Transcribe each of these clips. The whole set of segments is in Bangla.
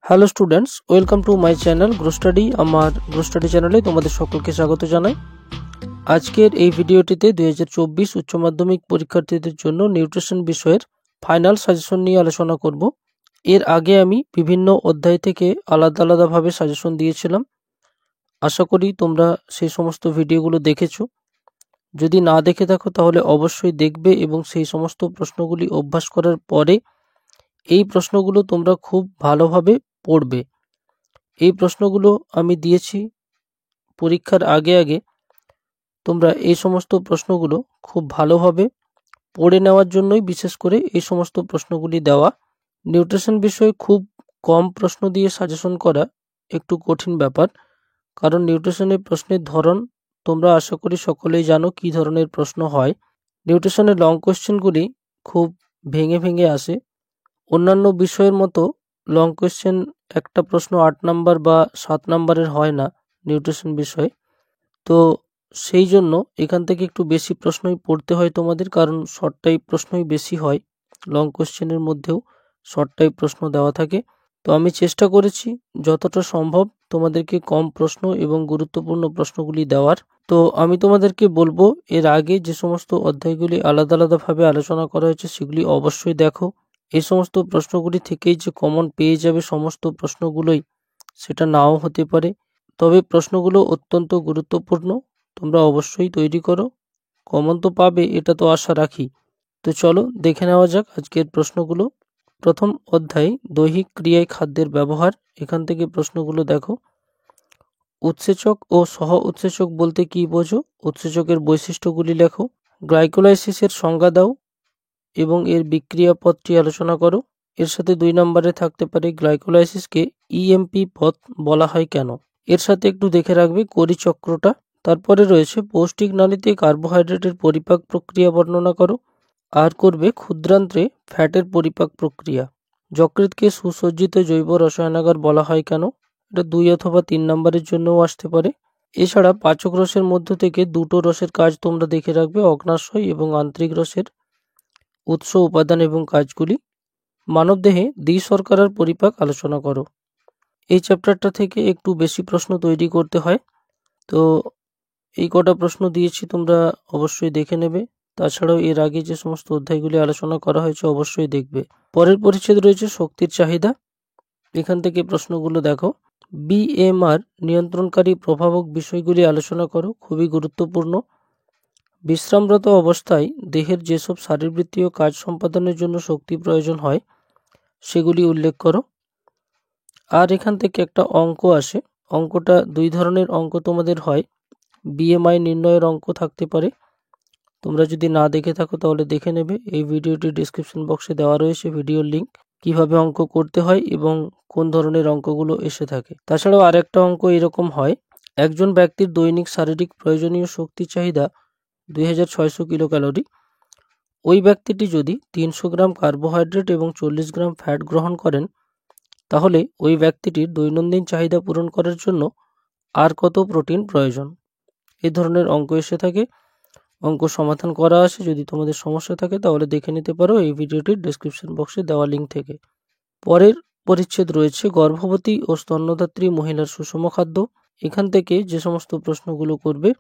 Hello students, welcome to my channel grow study. আমার গ্রো স্টাডি চ্যানেলে তোমাদের সকলকে স্বাগত জানাই। আজকের এই ভিডিওটিতে 2024 উচ্চ মাধ্যমিক পরীক্ষার্থীদের জন্য নিউট্রিশন বিষয়ের ফাইনাল সাজেশন নিয়ে আলোচনা করব। এর আগে আমি বিভিন্ন অধ্যায় থেকে আলাদা আলাদাভাবে সাজেশন দিয়েছিলাম। আশা করি তোমরা সেই সমস্ত ভিডিওগুলো দেখেছো। যদি না দেখে থাকো তাহলে অবশ্যই দেখবে এবং সেই সমস্ত প্রশ্নগুলি অভ্যাস করার পরে এই প্রশ্নগুলো তোমরা খুব ভালোভাবে পড়বে। এই প্রশ্নগুলো আমি দিয়েছি পরীক্ষার আগে তোমরা এই সমস্ত প্রশ্নগুলো খুব ভালোভাবে পড়ে নেওয়ার জন্যই বিশেষ করে এই সমস্ত প্রশ্নগুলি দেওয়া। নিউট্রিশন বিষয়ে খুব কম প্রশ্ন দিয়ে সাজেশন করা একটু কঠিন ব্যাপার, কারণ নিউট্রিশনের প্রশ্নের ধরন তোমরা আশা করি সকলেই জানো কী ধরনের প্রশ্ন হয়। নিউট্রিশনের লং কোয়েশ্চেনগুলি খুব ভেঙে ভেঙে আসে। অন্যান্য বিষয়ের মতো লং কোয়েশ্চেন একটা প্রশ্ন 8 নাম্বার বা 7 নাম্বারের হয় না নিউট্রিশন বিষয়ে। তো সেই জন্য এখান থেকে একটু বেশি প্রশ্নই পড়তে হয় তোমাদের, কারণ শর্ট টাইপ প্রশ্নই বেশি হয়। লং কোয়েশ্চেনের মধ্যেও শর্ট টাইপ প্রশ্ন দেওয়া থাকে। তো আমি চেষ্টা করেছি যতটা সম্ভব তোমাদেরকে কম প্রশ্ন এবং গুরুত্বপূর্ণ প্রশ্নগুলি দেওয়ার। তো আমি তোমাদেরকে বলবো, এর আগে যে সমস্ত অধ্যায়গুলি আলাদা আলাদাভাবে আলোচনা করা হয়েছে সেগুলি অবশ্যই দেখো। এই সমস্ত প্রশ্নগুলি থেকেই যে কমন পেয়ে যাবে সমস্ত প্রশ্নগুলোই, সেটা নাও হতে পারে। তবে প্রশ্নগুলো অত্যন্ত গুরুত্বপূর্ণ, তোমরা অবশ্যই তৈরি করো। কমন তো পাবে, এটা তো আশা রাখি। তো চলো দেখে নেওয়া যাক আজকের প্রশ্নগুলো। প্রথম অধ্যায় দৈহিক ক্রিয়ায় খাদ্যের ব্যবহার, এখান থেকে প্রশ্নগুলো দেখো। উৎসেচক ও সহ উৎসেচক বলতে কী বোঝো? উৎসেচকের বৈশিষ্ট্যগুলি লেখো। গ্লাইকোলাইসিসের সংজ্ঞা দাও এবং এর বিক্রিয়া পথটি আলোচনা করো। এর সাথে 2 নম্বরে থাকতে পারে গ্লাইকোলাইসিসকে ইএমপি পথ বলা হয় কেন? এর সাথে একটু দেখে রাখবে কোরি চক্রটা। তারপরে রয়েছে পৌষ্টিক নালীতে কার্বোহাইড্রেটের পরিপাক প্রক্রিয়া বর্ণনা করো। আর করবে ক্ষুদ্রান্ত্রে ফ্যাটের পরিপাক প্রক্রিয়া। যকৃৎকে সুসজ্জিত জৈব রসায়নাগার বলা হয় কেন? এটা 2 অথবা 3 নম্বরের জন্যও আসতে পারে। এছাড়া পাচক রসের মধ্য থেকে দুটো রসের কাজ তোমরা দেখে রাখবে, অগ্নাশয় এবং আন্তরিক রসের উৎস, উপাদান এবং কাজগুলি। মানবদেহে দ্বিশর্করার পরিপাক আলোচনা করো। এই চ্যাপ্টারটা থেকে একটু বেশি প্রশ্ন তৈরি করতে হয়, তো এই কটা প্রশ্ন দিয়েছি, তোমরা অবশ্যই দেখে নেবে। তাছাড়াও এর আগে যে সমস্ত অধ্যায়গুলি আলোচনা করা হয়েছে অবশ্যই দেখবে। পরের পরিচ্ছেদ রয়েছে শক্তির চাহিদা। এখান থেকে প্রশ্নগুলো দেখো। বিএমআর নিয়ন্ত্রণকারী প্রভাবক বিষয়গুলি আলোচনা করো, খুবই গুরুত্বপূর্ণ। বিশ্রামরত অবস্থায় দেহের যেসব শারীরবৃত্তীয় কাজ সম্পাদনের জন্য শক্তি প্রয়োজন হয় সেগুলি উল্লেখ করো। আর এখান থেকে একটা অঙ্ক আসে, অঙ্কটা 2 ধরনের অঙ্ক তোমাদের হয়। বিএমআই নির্ণয়ের অঙ্ক থাকতে পারে, তোমরা যদি না দেখে থাকো তাহলে দেখে নেবে। এই ভিডিওটির ডিসক্রিপশন বক্সে দেওয়া রয়েছে ভিডিওর লিঙ্ক, কিভাবে অঙ্ক করতে হয় এবং কোন ধরনের অঙ্কগুলো এসে থাকে। তাছাড়াও আরেকটা অঙ্ক এরকম হয়, একজন ব্যক্তির দৈনিক শারীরিক প্রয়োজনীয় শক্তি চাহিদা 2600 কিলোক্যালোরি। ওই ব্যক্তিটি যদি 300 গ্রাম কার্বোহাইড্রেট এবং 40 গ্রাম ফ্যাট গ্রহণ করেন, তাহলে ওই ব্যক্তিটির দৈনন্দিন চাহিদা পূরণ করার জন্য আর কত প্রোটিন প্রয়োজন? এই ধরনের অঙ্ক এসে থাকে। অঙ্ক সমাধান করা আছে, যদি তোমাদের সমস্যা থাকে তাহলে দেখে নিতে পারো এই ভিডিওটির ডেসক্রিপশন বক্সে দেওয়া লিঙ্ক থেকে। পরের পরিচ্ছেদ রয়েছে গর্ভবতী ও স্তন্যদাত্রী মহিলার সুষম খাদ্য। এখান থেকে যে সমস্ত প্রশ্নগুলো করবে,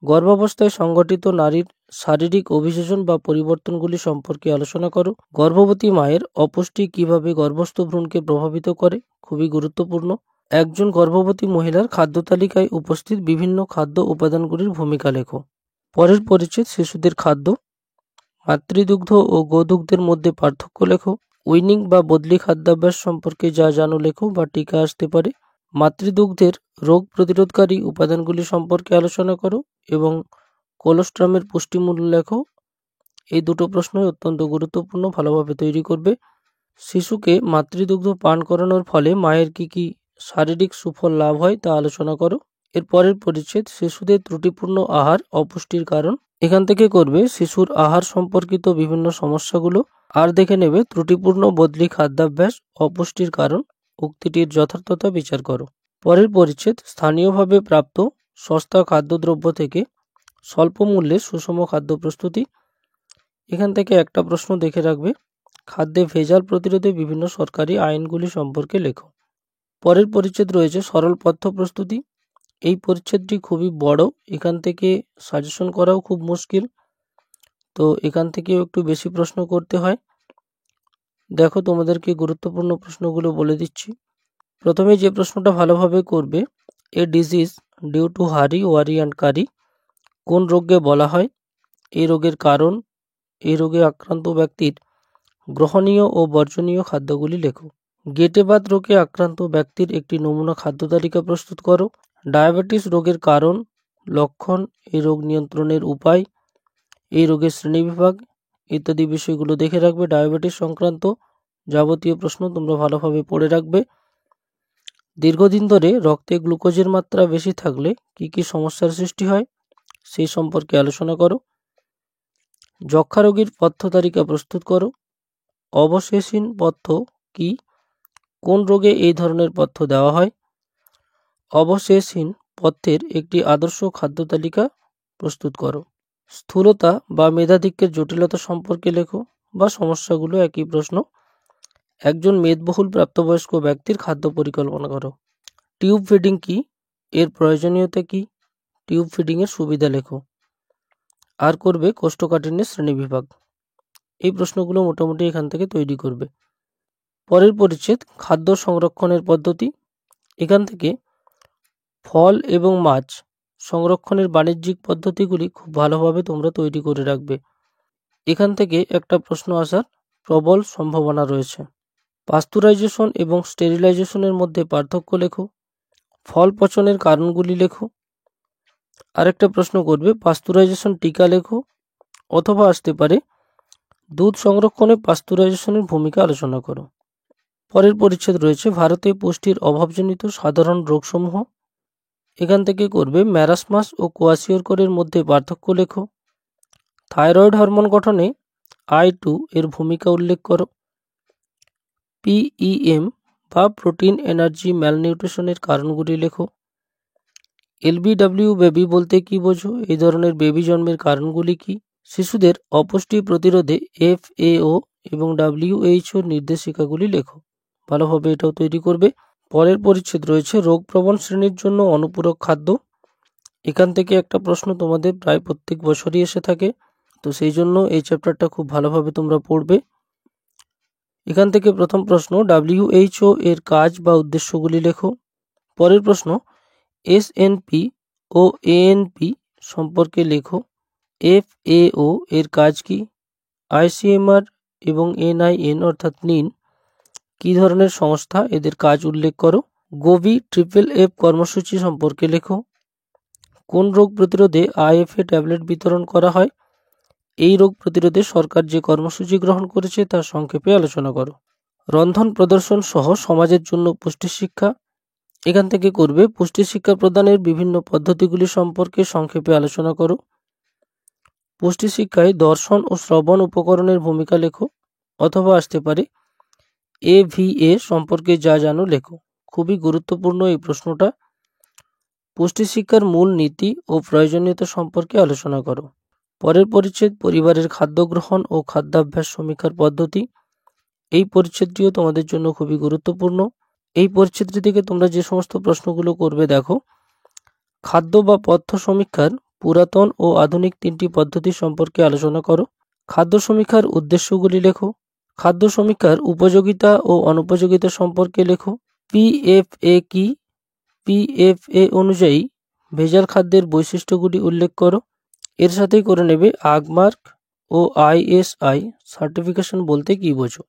গর্ভাবস্থায় সংঘটিত নারীর শারীরিক অভিযোজন বা পরিবর্তনগুলি সম্পর্কে আলোচনা করো। গর্ভবতী মায়ের অপুষ্টি কিভাবে গর্ভস্থ ভ্রূণকে প্রভাবিত করে, খুবই গুরুত্বপূর্ণ। একজন গর্ভবতী মহিলার খাদ্য তালিকায় উপস্থিত বিভিন্ন খাদ্য উপাদানগুলির ভূমিকা লেখো। পরের পরিচ্ছেদ শিশুদের খাদ্য। মাতৃদুগ্ধ ও গোদুগ্ধের মধ্যে পার্থক্য লেখো। উইনিং বা বদলি খাদ্যাভ্যাস সম্পর্কে যা জানো লেখো বা টিকা আসতে পারে। মাতৃদুগ্ধের রোগ প্রতিরোধকারী উপাদানগুলি সম্পর্কে আলোচনা করো এবং কোলোস্ট্রামের পুষ্টিমূল্য লেখো। এই দুটো প্রশ্নই অত্যন্ত গুরুত্বপূর্ণ, ভালোভাবে তৈরি করবে। শিশুকে মাতৃদুগ্ধ পান করানোর ফলে মায়ের কি কি শারীরিক সুফল লাভ হয় তা আলোচনা করো। এর পরের পরিচ্ছেদ শিশুদের ত্রুটিপূর্ণ আহার, অপুষ্টির কারণ। এখান থেকে করবে শিশুর আহার সম্পর্কিত বিভিন্ন সমস্যাগুলো। আর দেখে নেবে ত্রুটিপূর্ণ বদলি খাদ্যাভ্যাস, অপুষ্টির কারণ, উক্তিটির যথার্থতা বিচার করো। পরের পরিচ্ছেদ স্থানীয়ভাবে প্রাপ্ত সস্তা খাদ্যদ্রব্য থেকে স্বল্প মূল্যে সুষম খাদ্য প্রস্তুতি। এখান থেকে একটা প্রশ্ন দেখে রাখবে, খাদ্যে ভেজাল প্রতিরোধে বিভিন্ন সরকারি আইনগুলি সম্পর্কে লেখো। পরের পরিচ্ছেদ রয়েছে সরল পথ্য প্রস্তুতি। এই পরিচ্ছেদটি খুবই বড়, এখান থেকে সাজেশন করাও খুব মুশকিল, তো এখান থেকেও একটু বেশি প্রশ্ন করতে হয়। দেখো তোমাদেরকে গুরুত্বপূর্ণ প্রশ্নগুলো বলে দিচ্ছি। প্রথমে যে প্রশ্নটা ভালোভাবে করবে, এ ডিজিজ ডিউ টু হারি ওয়ারি অ্যান্ড কারি কোন রোগকে বলা হয়? এই রোগের কারণ, এই রোগে আক্রান্ত ব্যক্তির গ্রহণীয় ও বর্জনীয় খাদ্যগুলি লেখো। গেটেবাত রোগে আক্রান্ত ব্যক্তির একটি নমুনা খাদ্য তালিকা প্রস্তুত করো। ডায়াবেটিস রোগের কারণ, লক্ষণ, এই রোগ নিয়ন্ত্রণের উপায়, এই রোগের শ্রেণীবিভাগ ইত্যাদি বিষয়গুলো দেখে রাখবে। ডায়াবেটিস সংক্রান্ত যাবতীয় প্রশ্ন তোমরা ভালোভাবে পড়ে রাখবে। দীর্ঘদিন ধরে রক্তে গ্লুকোজের মাত্রা বেশি থাকলে কি কি সমস্যার সৃষ্টি হয় সেই সম্পর্কে আলোচনা করো। যক্ষ্মা রোগীর পথ্য তালিকা প্রস্তুত করো। অবশেষহীন পথ্য কি? কোন রোগে এই ধরনের পথ্য দেওয়া হয়? অবশেষহীন পথ্যের একটি আদর্শ খাদ্য তালিকা প্রস্তুত করো। স্থূলতা বা মেধাধিক্যের জটিলতা সম্পর্কে লেখো বা সমস্যাগুলো একই প্রশ্ন। একজন মেদবহুল প্রাপ্তবয়স্ক ব্যক্তির খাদ্য পরিকল্পনা করো। টিউব ফিডিং কি? এর প্রয়োজনীয়তা কি? টিউব ফিডিংয়ের সুবিধা লেখো। আর করবে কোষ্ঠকাঠিন্যের শ্রেণীবিভাগ। এই প্রশ্নগুলো মোটামুটি এখান থেকে তৈরি করবে। পরের পরিচ্ছেদ খাদ্য সংরক্ষণের পদ্ধতি। এখান থেকে ফল এবং মাছ সংরক্ষণের বাণিজ্যিক পদ্ধতিগুলি খুব ভালোভাবে তোমরা তৈরি করে রাখবে। এখান থেকে একটা প্রশ্ন আসার প্রবল সম্ভাবনা রয়েছে। পাস্তুরাইজেশন এবং স্টেরিলাইজেশনের মধ্যে পার্থক্য লেখো। ফল পচনের কারণগুলি লেখো। আরেকটা প্রশ্ন করবে পাস্তুরাইজেশন টিকা লেখো, অথবা আসতে পারে দুধ সংরক্ষণে পাস্তুরাইজেশনের ভূমিকা আলোচনা করো। পরের পরিচ্ছেদ রয়েছে ভারতে পুষ্টির অভাবজনিত সাধারণ রোগসমূহ। এখান থেকে করবে ম্যারাসমাস ও কোয়াশিওরকরের মধ্যে পার্থক্য লেখো। থাইরয়েড হরমোন গঠনে I2 এর ভূমিকা উল্লেখ করো। PEM বা প্রোটিন এনার্জি ম্যালনিউট্রিশনের কারণগুলি লেখো। LBW বেবি বলতে কি বোঝো? এই ধরনের বেবি জন্মের কারণগুলি কি? শিশুদের অপুষ্টি প্রতিরোধে FAO এবং WHO নির্দেশিকাগুলি লেখো। ভালোভাবে এটাও তৈরি করবে। পরের পরিচ্ছেদ রয়েছে রোগপ্রবণ শ্রেণীর জন্য অনুপূরক খাদ্য। এখান থেকে একটা প্রশ্ন তোমাদের প্রায় প্রত্যেক বছরই এসে থাকে, তো সেই জন্য এই চ্যাপ্টারটা খুব ভালোভাবে তোমরা পড়বে। এখান থেকে প্রথম প্রশ্ন WHO এর কাজ বা উদ্দেশ্যগুলি লেখো। পরের প্রশ্ন SNP ও ANP সম্পর্কে লেখো। FAO এর কাজ কি? ICMR এবং NIN অর্থাৎ নিন কি ধরনের সংস্থা, এদের কাজ উল্লেখ করো। গোবি FFF কর্মসূচি সম্পর্কে লেখো। কোন রোগ প্রতিরোধে IFA ট্যাবলেট বিতরণ করা হয়? এই রোগ প্রতিরোধে সরকার যে কর্মসূচি গ্রহণ করেছে তার সংক্ষেপে আলোচনা করো। রন্ধন প্রদর্শন সহ সমাজের জন্য পুষ্টি শিক্ষা। এখান থেকে করবে পুষ্টি শিক্ষা প্রদানের বিভিন্ন পদ্ধতিগুলি সম্পর্কে সংক্ষেপে আলোচনা করো। পুষ্টি শিক্ষায় দর্শন ও শ্রবণ উপকরণের ভূমিকা লেখো, অথবা আসতে পারে AVA সম্পর্কে যা জানো লেখো। খুবই গুরুত্বপূর্ণ এই প্রশ্নটা। পুষ্টি শিক্ষার মূল নীতি ও প্রয়োজনীয়তা সম্পর্কে আলোচনা করো। পরের পরিচ্ছেদ পরিবারের খাদ্য গ্রহণ ও খাদ্যাভ্যাস সমীক্ষার পদ্ধতি। এই পরিচ্ছেদটিও তোমাদের জন্য খুবই গুরুত্বপূর্ণ। এই পরিচ্ছেদটি থেকে তোমরা যে সমস্ত প্রশ্নগুলো করবে দেখো, খাদ্য বা পথ্য সমীক্ষার পুরাতন ও আধুনিক তিনটি পদ্ধতি সম্পর্কে আলোচনা করো। খাদ্য সমীক্ষার উদ্দেশ্যগুলি লেখো। খাদ্য সমীক্ষার উপযোগিতা ও অনুপযোগিতা সম্পর্কে লেখো। PFA কি? PFA অনুযায়ী ভেজাল খাদ্যের বৈশিষ্ট্যগুলি উল্লেখ করো। এর সাথেই করে নেবে আগমার্ক ও ISI সার্টিফিকেশন বলতে কি বোঝো।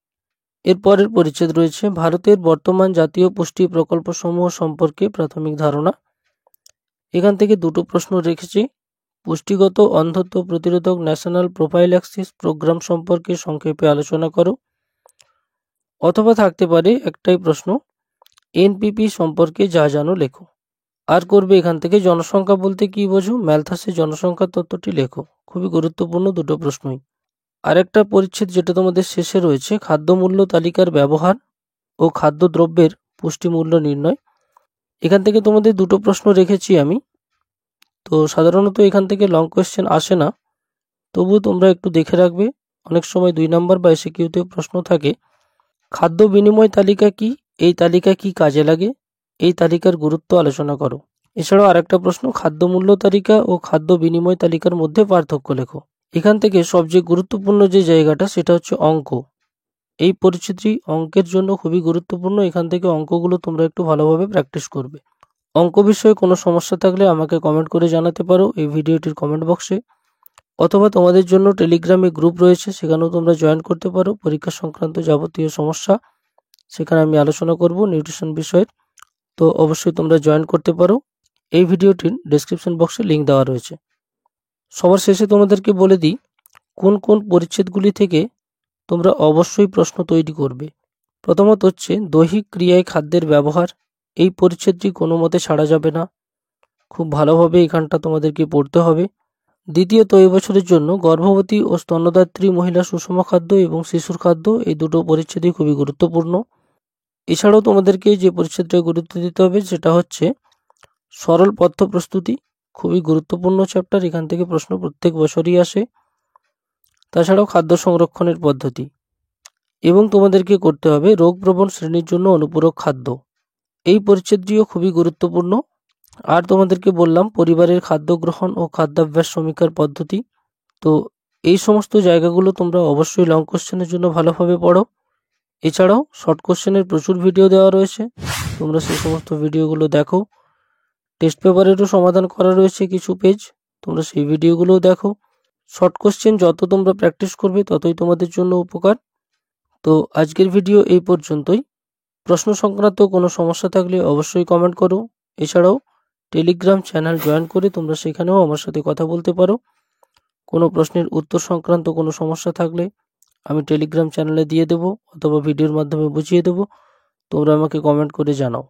এর পরের পরিচ্ছেদ রয়েছে ভারতের বর্তমান জাতীয় পুষ্টি প্রকল্পসমূহ সম্পর্কে প্রাথমিক ধারণা। এখান থেকে দুটো প্রশ্ন রেখেছি। পুষ্টিগত অন্ধত্ব প্রতিরোধক ন্যাশনাল প্রোফাইল্যাক্সিস প্রোগ্রাম সম্পর্কে সংক্ষেপে আলোচনা করো, অথবা থাকতে পারে একটাই প্রশ্ন NPP সম্পর্কে যা জানো লেখো। আর করবে এখান থেকে জনসংখ্যা বলতে কি বোঝো, ম্যালথাসের জনসংখ্যা তত্ত্বটি লেখো। খুবই গুরুত্বপূর্ণ দুটো প্রশ্নই। আরেকটা পরিচ্ছেদ যেটা তোমাদের শেষে রয়েছে খাদ্য মূল্য তালিকার ব্যবহার ও খাদ্যদ্রব্যের পুষ্টি মূল্য নির্ণয়। এখান থেকে তোমাদের দুটো প্রশ্ন রেখেছি আমি, তো সাধারণত এখান থেকে লং কোয়েশ্চেন আসে না, তবুও তোমরা একটু দেখে রাখবে। অনেক সময় 2 নম্বর বা SQতেও প্রশ্ন থাকে। খাদ্য বিনিময় তালিকা কি? এই তালিকা কি কাজে লাগে? এই তালিকার গুরুত্ব আলোচনা করো। এছাড়াও আরেকটা প্রশ্ন, খাদ্য মূল্য তালিকা ও খাদ্য বিনিময় তালিকার মধ্যে পার্থক্য লেখো। এখান থেকে সবচেয়ে গুরুত্বপূর্ণ যে জায়গাটা সেটা হচ্ছে অঙ্ক। এই পরিচিতি অঙ্কের জন্য খুবই গুরুত্বপূর্ণ। এখান থেকে অঙ্কগুলো তোমরা একটু ভালোভাবে প্র্যাকটিস করবে। অঙ্ক বিষয়ে কোনো সমস্যা থাকলে আমাকে কমেন্ট করে জানাতে পারো এই ভিডিওটির কমেন্ট বক্সে, অথবা তোমাদের জন্য টেলিগ্রামে গ্রুপ রয়েছে, সেখানেও তোমরা জয়েন করতে পারো। পরীক্ষা সংক্রান্ত যাবতীয় সমস্যা সেখানে আমি আলোচনা করব নিউট্রিশন বিষয়ের, তো অবশ্যই তোমরা জয়েন করতে পারো। এই ভিডিওটির ডেসক্রিপশন বক্সে লিঙ্ক দেওয়া রয়েছে। সবার শেষে তোমাদেরকে বলে দিই কোন কোন পরিচ্ছেদগুলি থেকে তোমরা অবশ্যই প্রশ্ন তৈরি করবে। প্রথমত হচ্ছে দৈহিক ক্রিয়ায় খাদ্যের ব্যবহার। এই পরিচ্ছেদটি কোনো মতে ছাড়া যাবে না, খুব ভালোভাবে এখানটা তোমাদেরকে পড়তে হবে। দ্বিতীয়ত, এই বছরের জন্য গর্ভবতী ও স্তন্যদাত্রী মহিলা সুষম খাদ্য এবং শিশুর খাদ্য, এই দুটো পরিচ্ছেদই খুবই গুরুত্বপূর্ণ। এছাড়াও তোমাদেরকে যে পরিচ্ছেদটা গুরুত্ব দিতে হবে সেটা হচ্ছে সরল পথ্য প্রস্তুতি, খুবই গুরুত্বপূর্ণ চ্যাপ্টার, এখান থেকে প্রশ্ন প্রত্যেক বছরই আসে। তাছাড়াও খাদ্য সংরক্ষণের পদ্ধতি, এবং তোমাদেরকে করতে হবে রোগপ্রবণ শ্রেণীর জন্য অনুপূরক খাদ্য, এই পরিচ্ছেদটিও খুবই গুরুত্বপূর্ণ। আর তোমাদেরকে বললাম পরিবারের খাদ্য গ্রহণ ও খাদ্যাভ্যাস সমীক্ষার পদ্ধতি। তো এই সমস্ত জায়গাগুলো তোমরা অবশ্যই লং কোশ্চেনের জন্য ভালোভাবে পড়ো। এছাড়াও শর্ট কোশ্চেনের প্রচুর ভিডিও দেওয়া রয়েছে, তোমরা সেই সমস্ত ভিডিওগুলো দেখো। টেস্ট পেপারেরও সমাধান করা রয়েছে কিছু পেজ, তোমরা সেই ভিডিওগুলোও দেখো। শর্ট কোশ্চেন যত তোমরা প্র্যাকটিস করবে ততই তোমাদের জন্য উপকার। তো আজকের ভিডিও এই পর্যন্তই। প্রশ্ন সংক্রান্ত কোনো সমস্যা থাকলে অবশ্যই কমেন্ট করো। এছাড়াও টেলিগ্রাম চ্যানেল জয়েন করে তোমরা সেখানেও আমার সাথে কথা বলতে পারো। কোনো প্রশ্নের উত্তর সংক্রান্ত কোনো সমস্যা থাকলে আমি টেলিগ্রাম চ্যানেলে দিয়ে দেবো, অথবা ভিডিওর মাধ্যমে বুঝিয়ে দেবো, তোমরা আমাকে কমেন্ট করে জানাও।